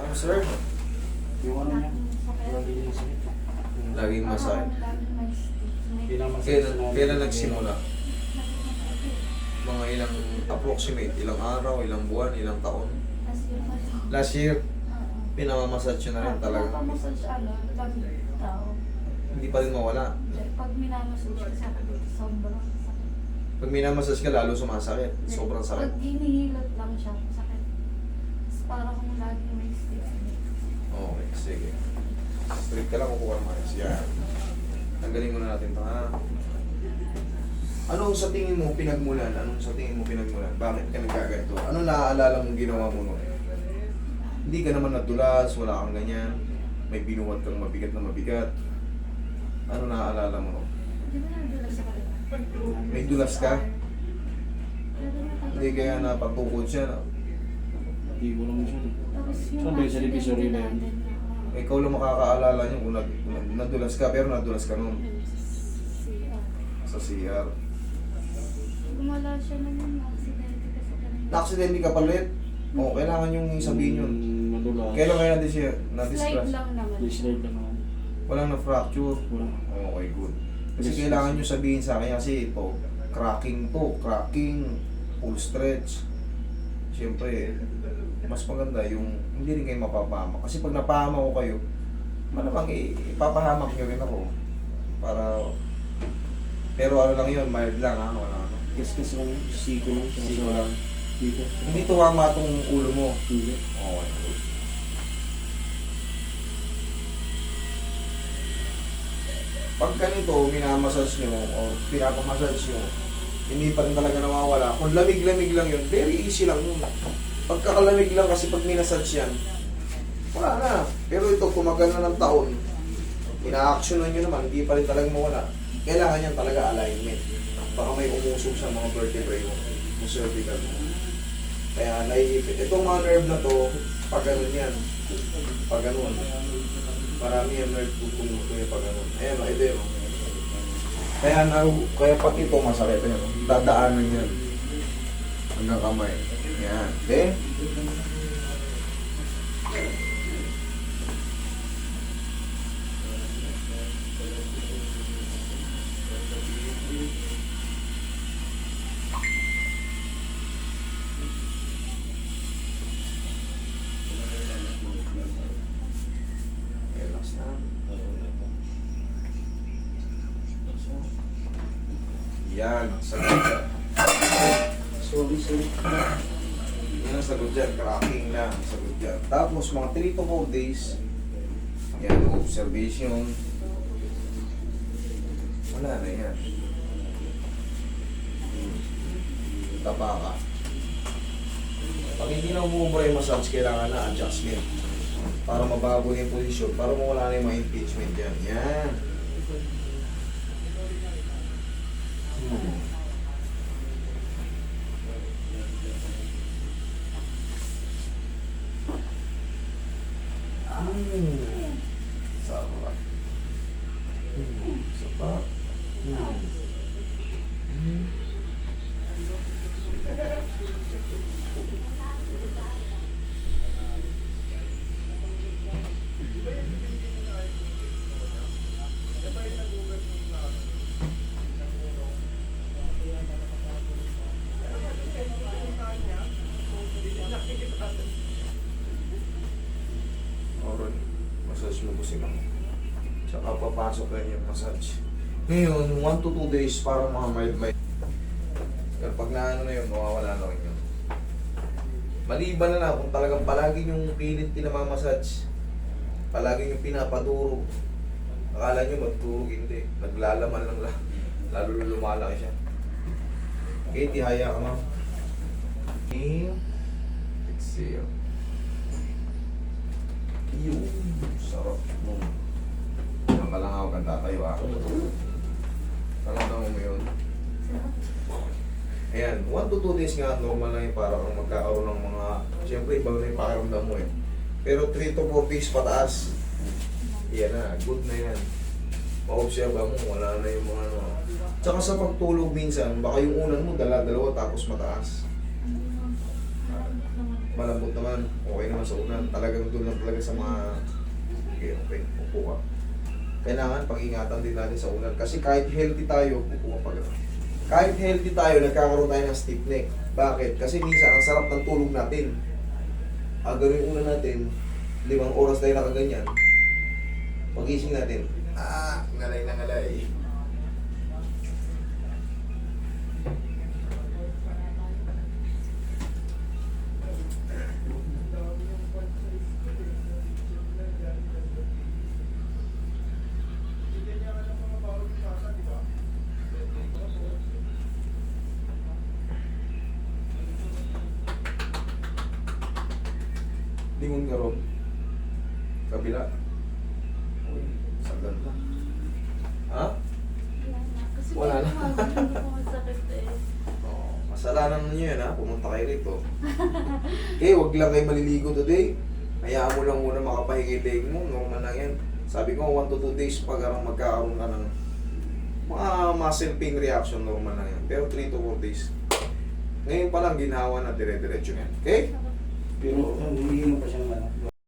Observe. Yung ano niya, lagi Laging yung masakit. Laging masakit. may stick. Kailan nagsimula? Mga ilang approximate, ilang araw, ilang buwan, ilang taon? As yun pa to. Last year, Oo. pinamamassage nyo na rin talaga. Pinapamassage lagi tao. Hindi pa rin mawala. Pag minamassage ka sa akin, sobrang sakit. Pag minamassage ka, lalo sumasakit. Sobrang sakit. Pag hinihilot lang siya, sakit. Tapos parang kung laging may stick. Okay, sige. Straight ka lang, upo ka naman. Yan. Tanggalin muna natin ito, ha? Anong sa tingin mo pinagmulan? Anong sa tingin mo pinagmulan? Bakit ka nagkaganto? Ano naaalala mong ginawa mo noon? Hindi ka naman nadulas, wala kang ganyan. May binuhat kang mabigat na mabigat. Ano naaalala mo noon? Di ba nadulas sa kanila? May dulas ka? Hindi kaya napatukod siya. Hindi ko lang siya. Tapos yung Sabi sa divisory na yun. natin Ikaw lang makakaalala niyo kung nadulas ka, pero nadulas ka noon sa CR. Gumala siya naman, aksidente kasi kanina. Na-accidente ka palit? Oo, kailangan yung sabihin yun. Madulas. Kailan kaya Slide na-distress? lang naman. Slide lang naman. Walang na-fracture? Wala. Okay, good. Kasi kailangan nyo sabihin sa akin kasi ito, cracking, full stretch. Siyempre, mas maganda yung hindi rin kayo mapapahamak. Kasi pag napahamak ko kayo, malamang ipapahamak nyo rin ako. Pero ano lang yun, mild lang ha, wala ano. Kas lang, siko lang. Siko lang. Dito. Hindi tuwama itong ulo mo. Hindi. Okay, good. Pag ganito, minamassage nyo o pinapamassage nyo, hindi pa rin talaga nawawala. Kung lamig-lamig lang yun, very easy lang yun. Pagkakalamig lang kasi pag minassage yan, wala na. Pero ito, kumagal na ng taon, ina-actionan nyo naman, hindi pa rin talaga mawala. Kailangan yan talaga alignment. Baka may umusog sa mga vertebrae mo, yung cervical mo. Kaya naiipit. Itong mga nerve na to, pag ganun yan. Pag ganun. Marami yung nerve tutumuto yung pag ganun. Ayan o, ito yun. Kaya pati ito masakit yun. Dadaanan yan. Hanggang kamay. Yan. Okay? Relax na. Yan. Sagot dyan. Sorry. Yan ang sagot dyan. Cracking na. Sagot dyan. Tapos mga 3 to 4 days, yan, observation. Wala na yan. Tapa ka. Pag hindi na umubra yung massage, kailangan na adjustment. Para mabago yung posisyon, para mawala na yung mga impeachment dyan. Yan. Sarap. Sarap. Oron, massage mo po si mama. Tsaka papasok na yung massage. Ngayon, 1 to 2 days para mga mild. Pero pag naano na yun, mawawala na rin yun. Maliban na lang kung talagang palagi yung pilit pinamamassage, palagi yung pinapadurog. Akala nyo magturog, hindi. Naglalaman lang. Lalo lumalaki siya. Okay, tihaya ka ma'am. Inhale. Exhale. Yung sarap mo. Diyan ka lang ako kang tatayo ah. Tanong mo yun. Ayan, 1 to 2 days nga normal lang yung para kung magkakaroon ng mga, siyempre iba na yung pakiramdam mo eh. Pero 3 to 4 days pataas, yan na, good na yan. Ma-observe mo, wala na yung mga ano. Tsaka sa pagtulog minsan, baka yung unan mo dala-dalawa tapos mataas. Malambot naman. Okay naman sa unan. Talagang doon lang talaga sa mga... Okay, okay. Upo ka. Kailangan pag-ingatan din natin sa unan. Kasi kahit healthy tayo, upo ka pa gano'n. Kahit healthy tayo, nagkakaroon tayo ng stiff neck. Bakit? Kasi minsan, ang sarap ng tulog natin. Gano'n yung unan natin, 5 oras tayo nakaganyan. Pagising natin, ngalay na ngalay. Lingon ka ron. Kabila. Uy, sagad na. Ha? Wala na. Kasi Wala na. hindi ko masakit eh. Oo, kasalanan niyo yan ha, pumunta kayo rito. Okay, wag lang kayo maliligo today. Hayaan mo lang muna makapahinga yung leg mo, normal lang yan. Sabi ko, 1 to 2 days pag magkakaroon ka ng mga muscle pain reaction, normal lang yan. Pero 3 to 4 days. Ngayon pa lang ginawa na dire-diretso yan. Okay? Pero hindi mo pa siyang ano.